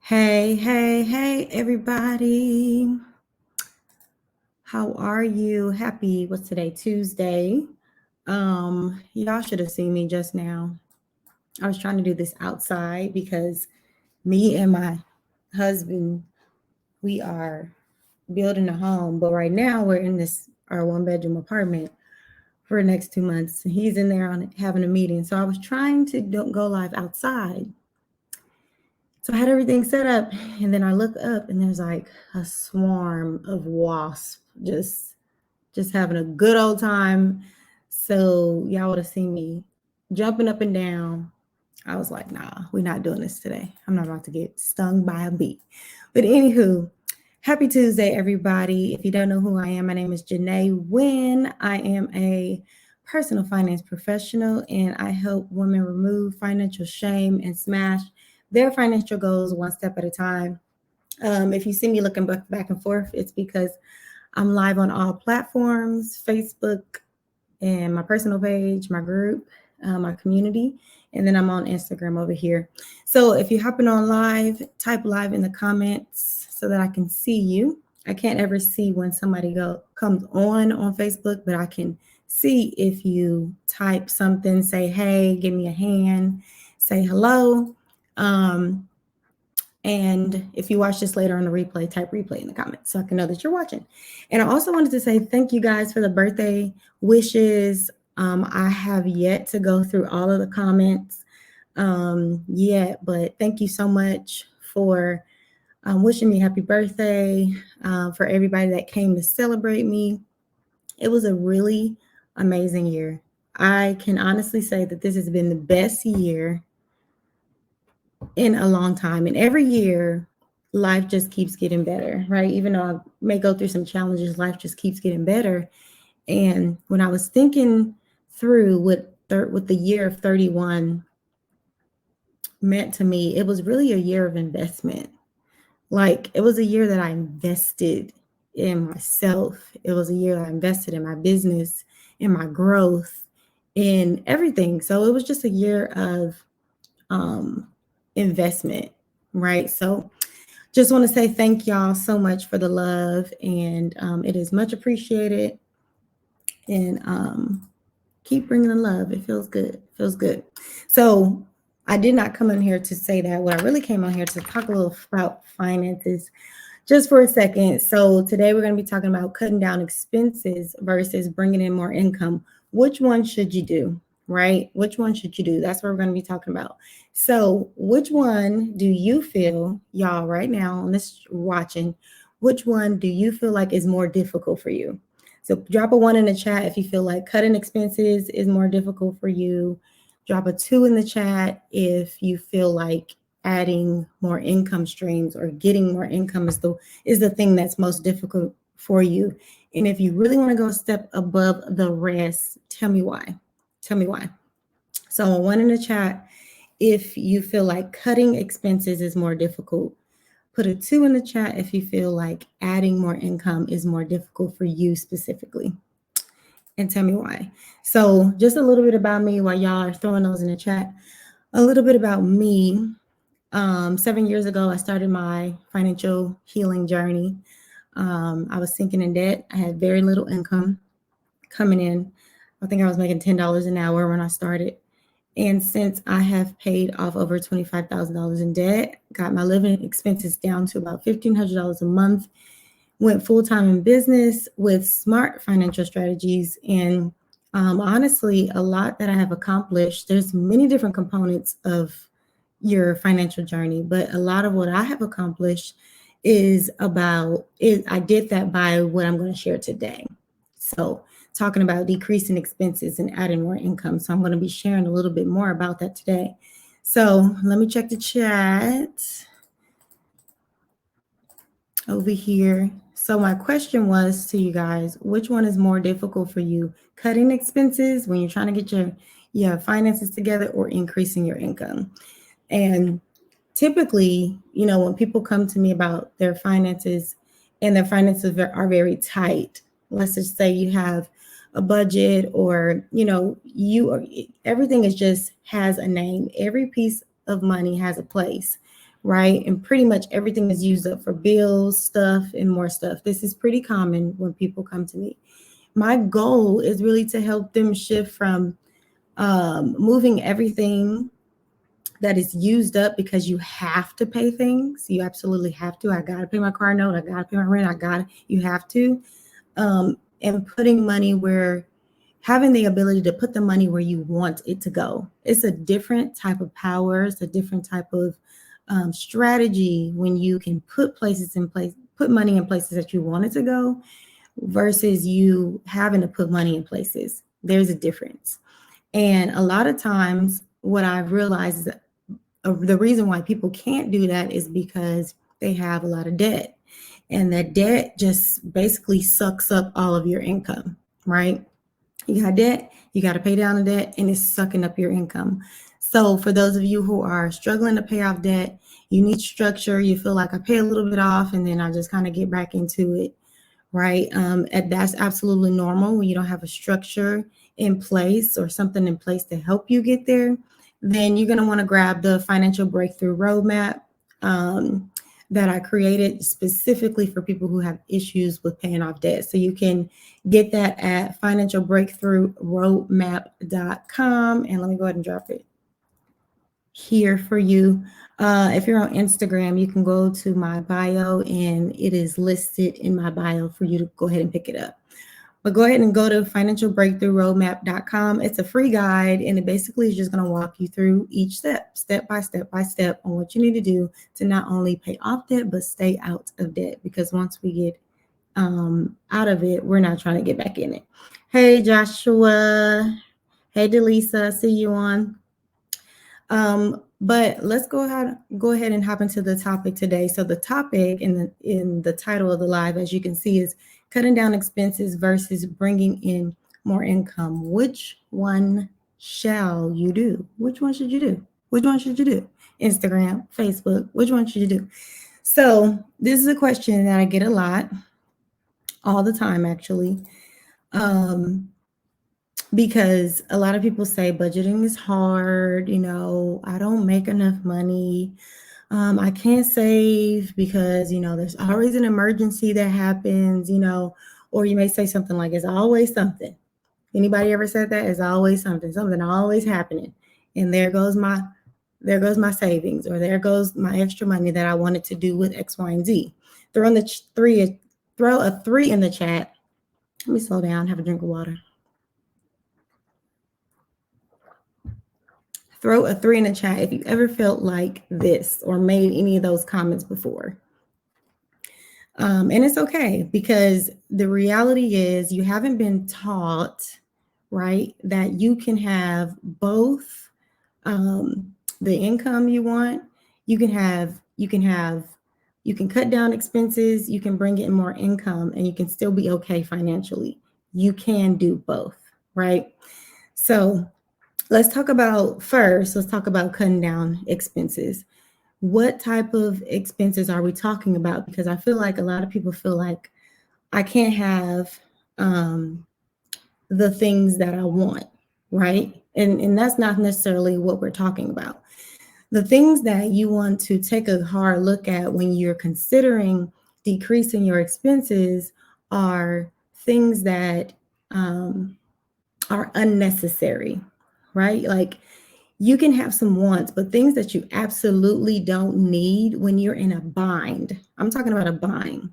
Hey, everybody. How are you? What's today? Tuesday. Y'all should have seen me just now. I was trying to do this outside because me and my husband, we are building a home, but right now we're in this our one bedroom apartment for the next 2 months. He's in there having a meeting. So I was trying to go live outside. So I had everything set up, and then I look up, and there's like a swarm of wasps just having a good old time. So y'all would have seen me jumping up and down. I was like, nah, we're not doing this today. I'm not about to get stung by a bee. But anywho, happy Tuesday, everybody. If you don't know who I am, my name is Janae Wynn. I am a personal finance professional, and I help women remove financial shame and smash their financial goals one step at a time. If you see me looking back and forth, it's because I'm live on all platforms, Facebook and my personal page, my group, my community, and then I'm on Instagram over here. So if you're hopping on live, type live in the comments so that I can see you. I can't ever see when somebody comes on Facebook, but I can see if you type something, say, hey, give me a hand, say hello. And if you watch this later on the replay, type replay in the comments so I can know that you're watching. And I also wanted to say thank you guys for the birthday wishes. I have yet to go through all of the comments yet, but thank you so much for wishing me happy birthday, for everybody that came to celebrate me. It was a really amazing year. I can honestly say that this has been the best year in a long time. And every year, life just keeps getting better, right? Even though I may go through some challenges, life just keeps getting better. And when I was thinking through what the year of 31 meant to me, it was really a year of investment. Like, it was a year that I invested in myself. It was a year that I invested in my business, in my growth, in everything. So it was just a year of investment, right? So just want to say thank y'all so much for the love, and it is much appreciated. And keep bringing the love. It feels good. So I did not come in here to say that. What I really came on here to talk a little about finances just for a second. So today we're going to be talking about cutting down expenses versus bringing in more income. Which one should you do, right? Which one should you do? That's what we're going to be talking about. So which one do you feel, y'all, right now on this watching, which one do you feel like is more difficult for you? So drop a 1 in the chat if you feel like cutting expenses is more difficult for you. Drop a 2 in the chat if you feel like adding more income streams or getting more income is the thing that's most difficult for you. And if you really want to go a step above the rest, tell me why. So 1 in the chat if you feel like cutting expenses is more difficult. Put a 2 in the chat if you feel like adding more income is more difficult for you specifically. And tell me why. So just a little bit about me while y'all are throwing those in the chat. A little bit about me. 7 years ago, I started my financial healing journey. I was sinking in debt. I had very little income coming in. I think I was making $10 an hour when I started. And since I have paid off over $25,000 in debt, got my living expenses down to about $1,500 a month, went full-time in business with smart financial strategies. And honestly, a lot that I have accomplished. There's many different components of your financial journey, but a lot of what I have accomplished I did that by what I'm going to share today. So talking about decreasing expenses and adding more income. So I'm going to be sharing a little bit more about that today. So let me check the chat over here. So my question was to you guys, which one is more difficult for you? Cutting expenses when you're trying to get your finances together, or increasing your income? And typically, when people come to me about their finances and their finances are very tight, let's just say you have a budget, or, everything has a name. Every piece of money has a place, right? And pretty much everything is used up for bills, stuff, and more stuff. This is pretty common when people come to me. My goal is really to help them shift from moving everything that is used up because you have to pay things. You absolutely have to. I got to pay my car note. I got to pay my rent. You have to. And putting money where, having the ability to put the money where you want it to go. It's a different type of power. It's a different type of strategy when you can put money in places that you want it to go versus you having to put money in places. There's a difference. And a lot of times what I've realized is that the reason why people can't do that is because they have a lot of debt. And that debt just basically sucks up all of your income, right? You got debt, you got to pay down the debt, and it's sucking up your income. So for those of you who are struggling to pay off debt, you need structure. You feel like I pay a little bit off and then I just kind of get back into it, right? And that's absolutely normal when you don't have a structure in place or something in place to help you get there. Then you're going to want to grab the financial breakthrough roadmap that I created specifically for people who have issues with paying off debt. So you can get that at financialbreakthroughroadmap.com. And let me go ahead and drop it here for you. If you're on Instagram, you can go to my bio and it is listed in my bio for you to go ahead and pick it up. But go ahead and go to financialbreakthroughroadmap.com. It's a free guide, and it basically is just going to walk you through each step by step, on what you need to do to not only pay off debt, but stay out of debt. Because once we get out of it, we're not trying to get back in it. Hey, Joshua. Hey, Delisa. See you on. But let's go ahead and hop into the topic today. So the topic in the title of the live, as you can see, is cutting down expenses versus bringing in more income. Which one shall you do? Which one should you do? Which one should you do? Instagram, Facebook, which one should you do? So this is a question that I get a lot, all the time, actually. Because a lot of people say budgeting is hard, I don't make enough money. I can't save because, there's always an emergency that happens, or you may say something like, it's always something. Anybody ever said that? It's always something always happening. And there goes my savings, or there goes my extra money that I wanted to do with X, Y, and Z. Throw a 3 in the chat. Let me slow down, have a drink of water. Throw a 3 in the chat if you ever felt like this or made any of those comments before. And it's okay, because the reality is you haven't been taught, right, that you can have both the income you want. You can cut down expenses, you can bring in more income, and you can still be okay financially. You can do both, right? So let's talk about cutting down expenses. What type of expenses are we talking about? Because I feel like a lot of people feel like I can't have the things that I want, right? And that's not necessarily what we're talking about. The things that you want to take a hard look at when you're considering decreasing your expenses are things that are unnecessary, right? Like, you can have some wants, but things that you absolutely don't need when you're in a bind. I'm talking about a bind.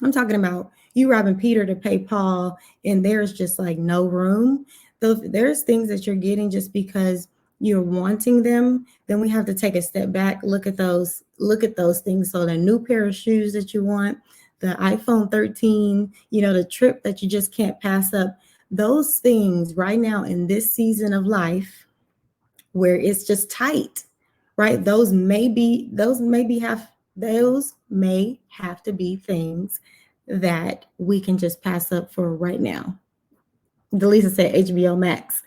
I'm talking about you robbing Peter to pay Paul, and there's just like no room. There's things that you're getting just because you're wanting them. Then we have to take a step back, look at those things. So the new pair of shoes that you want, the iPhone 13, the trip that you just can't pass up. Those things right now in this season of life where it's just tight, right? Those may have to be things that we can just pass up for right now. Delisa said HBO Max.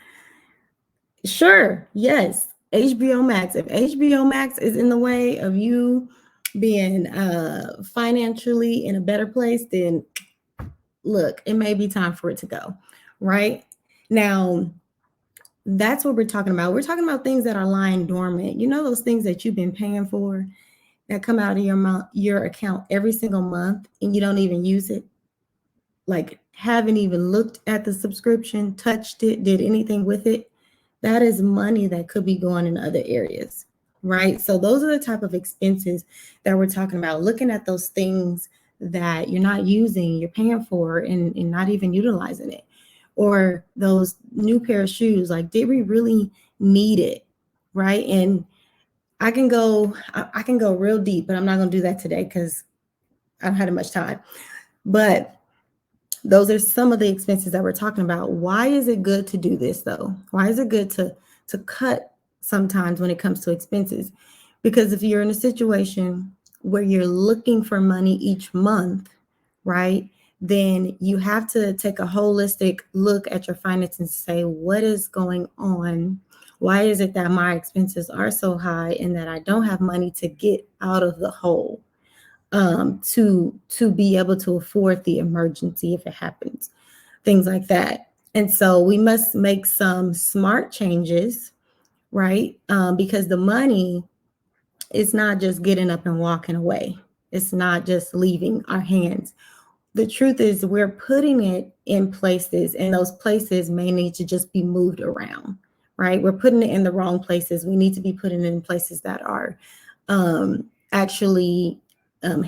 Sure, yes, HBO Max. If HBO Max is in the way of you being financially in a better place, then look, it may be time for it to go, right? Now, that's what we're talking about. We're talking about things that are lying dormant. Those things that you've been paying for that come out of your account every single month and you don't even use it, like haven't even looked at the subscription, touched it, did anything with it, that is money that could be going in other areas, right? So those are the type of expenses that we're talking about, looking at those things that you're not using, you're paying for and not even utilizing it. Or those new pair of shoes, like did we really need it, right? And I can go real deep, but I'm not going to do that today because I don't have much time. But those are some of the expenses that we're talking about. Why is it good to do this though? Why is it good to cut sometimes when it comes to expenses? Because if you're in a situation where you're looking for money each month, right? Then you have to take a holistic look at your finances and say, what is going on? Why is it that my expenses are so high and that I don't have money to get out of the hole? To be able to afford the emergency if it happens, things like that. And so we must make some smart changes, right? Because the money is not just getting up and walking away. It's not just leaving our hands. The truth is we're putting it in places, and those places may need to just be moved around, right? We're putting it in the wrong places. We need to be putting it in places that are actually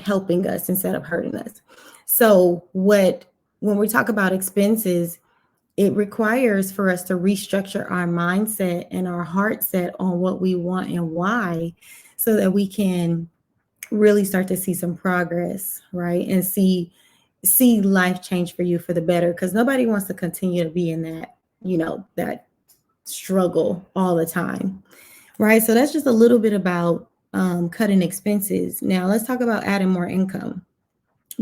helping us instead of hurting us. So when we talk about expenses, it requires for us to restructure our mindset and our heart set on what we want and why, so that we can really start to see some progress, right? And see life change for you for the better, because nobody wants to continue to be in that, that struggle all the time, right? So that's just a little bit about cutting expenses. Now let's talk about adding more income,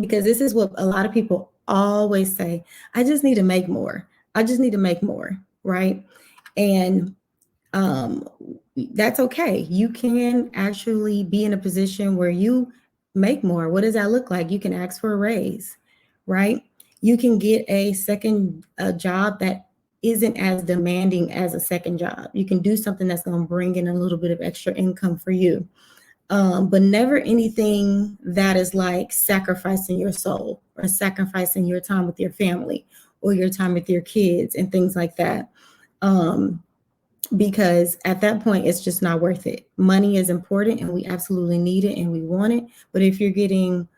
because this is what a lot of people always say: I just need to make more. I just need to make more, right? And um, that's okay. You can actually be in a position where you make more. What does that look like? You can ask for a raise, right? You can get a second job that isn't as demanding as a second job. You can do something that's going to bring in a little bit of extra income for you. But never anything that is like sacrificing your soul or sacrificing your time with your family or your time with your kids and things like that. Because at that point, it's just not worth it. Money is important and we absolutely need it and we want it. But if you're getting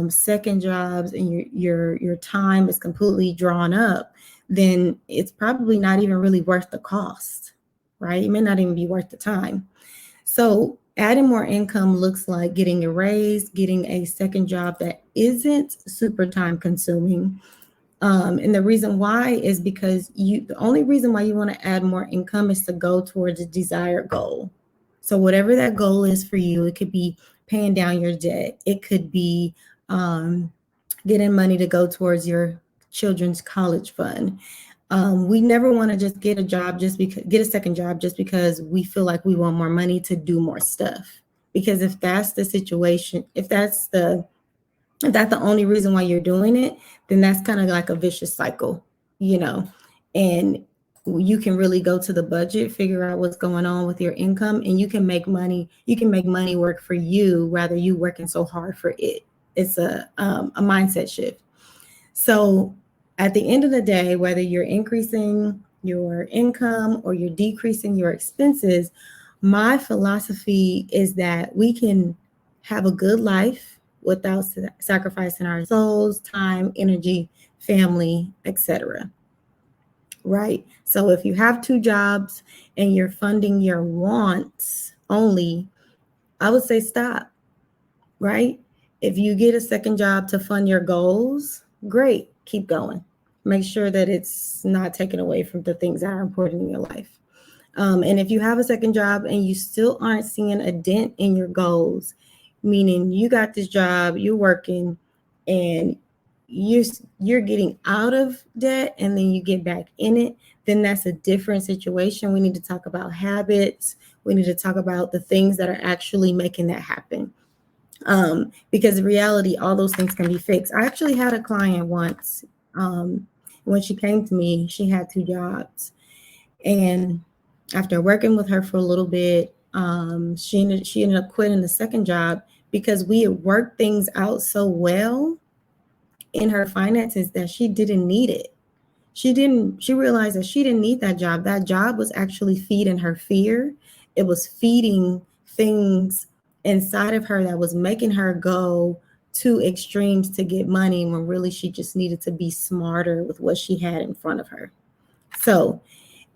second jobs and your time is completely drawn up, then it's probably not even really worth the cost, right? It may not even be worth the time. So adding more income looks like getting a raise, getting a second job that isn't super time consuming. And the reason why is because the only reason why you want to add more income is to go towards a desired goal. So whatever that goal is for you, it could be paying down your debt. It could be getting money to go towards your children's college fund. We never want to just get a second job just because we feel like we want more money to do more stuff. Because if that's the situation, if that's the only reason why you're doing it, then that's kind of like a vicious cycle, and you can really go to the budget, figure out what's going on with your income, and you can make money work for you rather you working so hard for it. It's a mindset shift. So at the end of the day, whether you're increasing your income or you're decreasing your expenses, my philosophy is that we can have a good life without sacrificing our souls, time, energy, family, etc. Right? So if you have two jobs and you're funding your wants only, I would say stop, right? If you get a second job to fund your goals, great, keep going. Make sure that it's not taken away from the things that are important in your life. And if you have a second job and you still aren't seeing a dent in your goals, meaning you got this job, you're working, and you're getting out of debt and then you get back in it, then that's a different situation. We need to talk about habits. We need to talk about the things that are actually making that happen. Because in reality, all those things can be fixed. I actually had a client once. When she came to me, she had two jobs. And after working with her for a little bit, She ended up quitting the second job because we had worked things out so well in her finances that she didn't need it. She realized that she didn't need that job. That job was actually feeding her fear. It was feeding things inside of her that was making her go to extremes to get money when really she just needed to be smarter with what she had in front of her. So,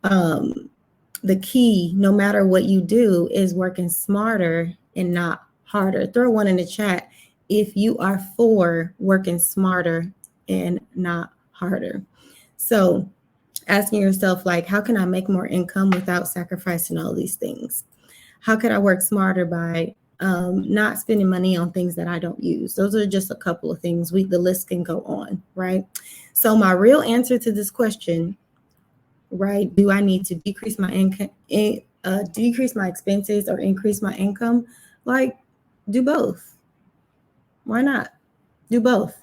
the key, no matter what you do, is working smarter and not harder. Throw one in the chat if you are for working smarter and not harder. So, asking yourself, like, how can I make more income without sacrificing all these things? How could I work smarter by not spending money on things that I don't use? Those are just a couple of things. The list can go on, right? So my real answer to this question, right? Do I need to decrease my income, decrease my expenses, or increase my income? Like, do both. Why not? Do both.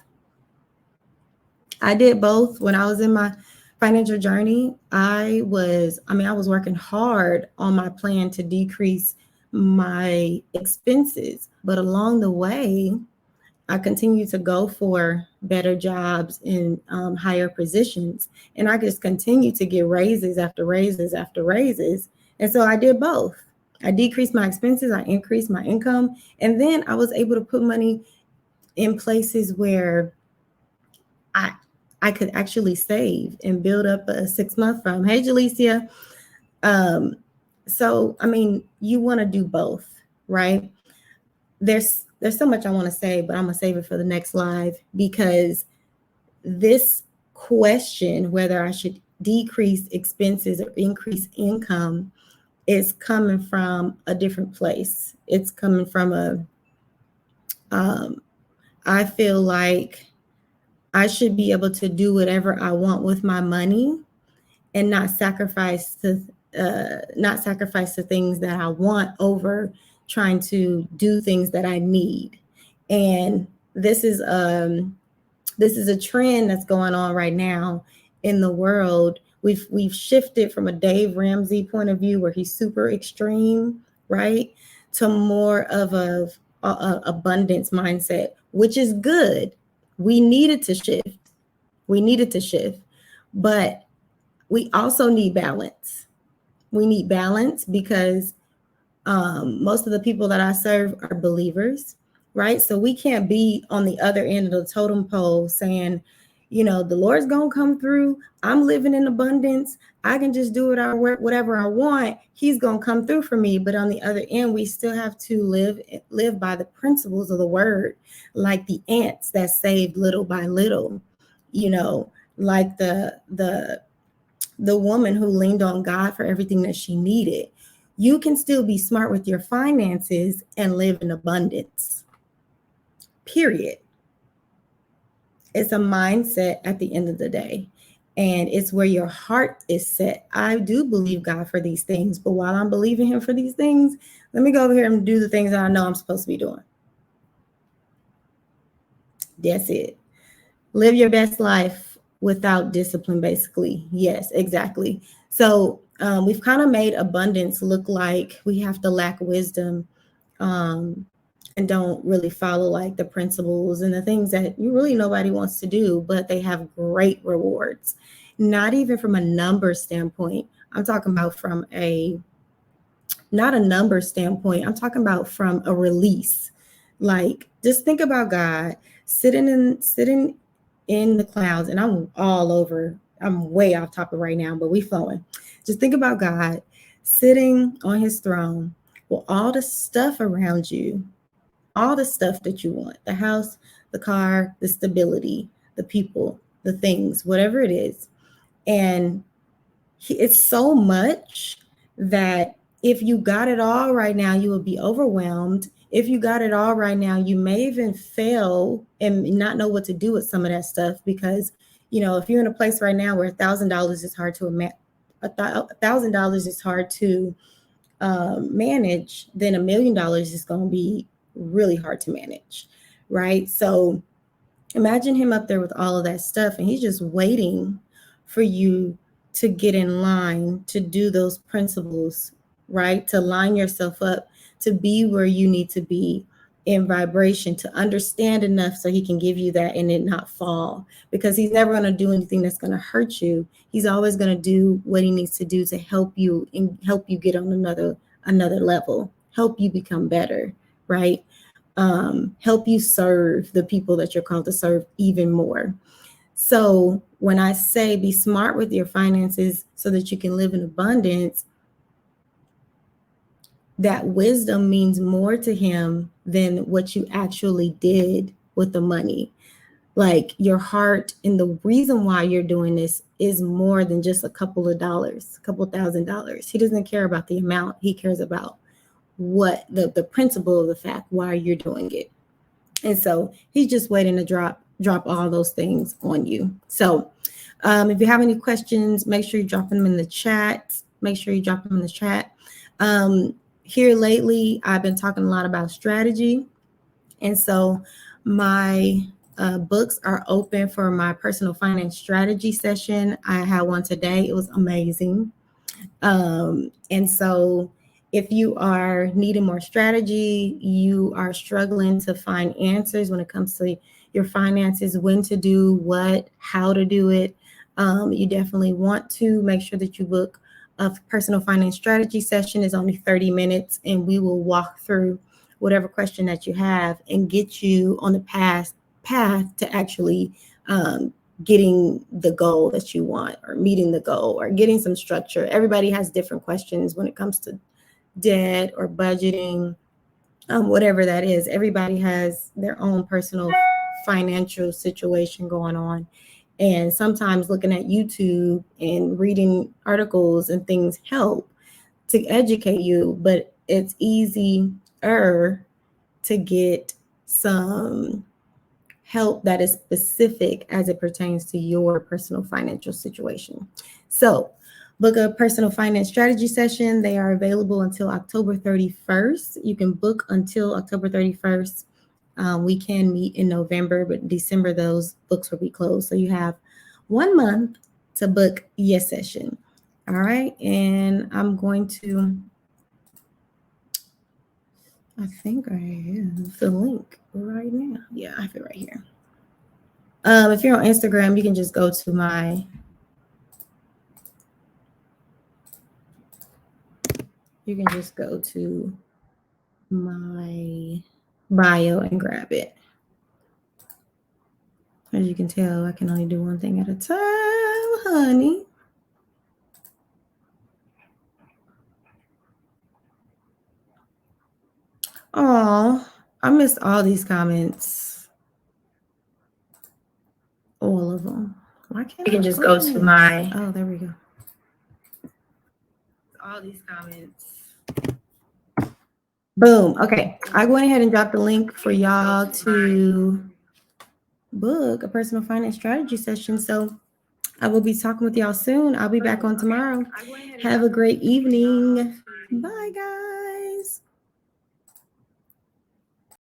I did both when I was in my financial journey. I was working hard on my plan to decrease my expenses, but along the way, I continued to go for better jobs in higher positions, and I just continued to get raises after raises after raises. And so I did both. I decreased my expenses, I increased my income, and then I was able to put money in places where I I could actually save and build up a 6-month fund. Hey, Jalecia. Um, so I mean, you want to do both, right? There's so much I want to say, but I'm gonna save it for the next live, because this question, whether I should decrease expenses or increase income, is coming from a different place. It's coming from I feel like I should be able to do whatever I want with my money and not sacrifice the things that I want over trying to do things that I need. And this is a trend that's going on right now in the world. We've shifted from a Dave Ramsey point of view where he's super extreme, right, to more of a abundance mindset, which is good. We needed to shift. We needed to shift, but we also need balance. We need balance because most of the people that I serve are believers, right? So we can't be on the other end of the totem pole saying, the Lord's gonna come through. I'm living in abundance. I can just do whatever I want. He's gonna come through for me. But on the other end, we still have to live by the principles of the word, like the ants that saved little by little. Like the woman who leaned on God for everything that she needed. You can still be smart with your finances and live in abundance. Period. It's a mindset at the end of the day. And it's where your heart is set. I do believe God for these things, but while I'm believing him for these things, let me go over here and do the things that I know I'm supposed to be doing. That's it. Live your best life without discipline, basically. Yes, exactly. So we've kind of made abundance look like we have to lack wisdom and don't really follow like the principles and the things that really nobody wants to do, but they have great rewards. Not even from a number standpoint. I'm talking about not a number standpoint. I'm talking about from a release. Like, just think about God sitting in the clouds, and I'm all over. I'm way off topic right now, but we flowing. Just think about God sitting on his throne with all the stuff around you, all the stuff that you want, the house, the car, the stability, the people, the things, whatever it is. And it's so much that if you got it all right now, you would be overwhelmed. If you got it all right now, you may even fail and not know what to do with some of that stuff, because, if you're in a place right now where $1,000 is hard to $1,000 is hard to manage, then $1 million is going to be really hard to manage, right? So imagine him up there with all of that stuff, and he's just waiting for you to get in line to do those principles right? To line yourself up to be where you need to be in vibration, to understand enough so he can give you that and it not fall, because he's never going to do anything that's going to hurt you. He's always going to do what he needs to do to help you and help you get on another level, help you become better, right? Help you serve the people that you're called to serve even more. So when I say be smart with your finances so that you can live in abundance, that wisdom means more to him than what you actually did with the money. Like your heart and the reason why you're doing this is more than just a couple of dollars, a couple $1,000s. He doesn't care about the amount. He cares about what the principle of the fact why you're doing it. And so he's just waiting to drop all those things on you. So if you have any questions, make sure you drop them in the chat. Make sure you drop them in the chat. Here lately, I've been talking a lot about strategy. And so my books are open for my personal finance strategy session. I had one today. It was amazing. And so if you are needing more strategy, you are struggling to find answers when it comes to your finances, when to do what, how to do it, you definitely want to make sure that you book a personal finance strategy session. Is only 30 minutes, and we will walk through whatever question that you have and get you on the path to actually getting the goal that you want, or meeting the goal, or getting some structure. Everybody has different questions when it comes to debt or budgeting, whatever that is. Everybody has their own personal financial situation going on. And sometimes looking at YouTube and reading articles and things help to educate you, but it's easier to get some help that is specific as it pertains to your personal financial situation. So book a personal finance strategy session. They are available until October 31st. You can book until October 31st. We can meet in November, but December, those books will be closed. So you have 1 month to book your session. All right. And I'm going to, I think I have the link right now. Yeah, I have it right here. If you're on Instagram, you can just go to my bio and grab it. As you can tell, I can only do one thing at a time, honey. Oh, I missed all these comments. All of them. Why can't you can just go to my... Oh, there we go. All these comments. Boom. Okay. I went ahead and dropped the link for y'all to book a personal finance strategy session. So I will be talking with y'all soon. I'll be back on tomorrow. Have a great evening. Bye, guys.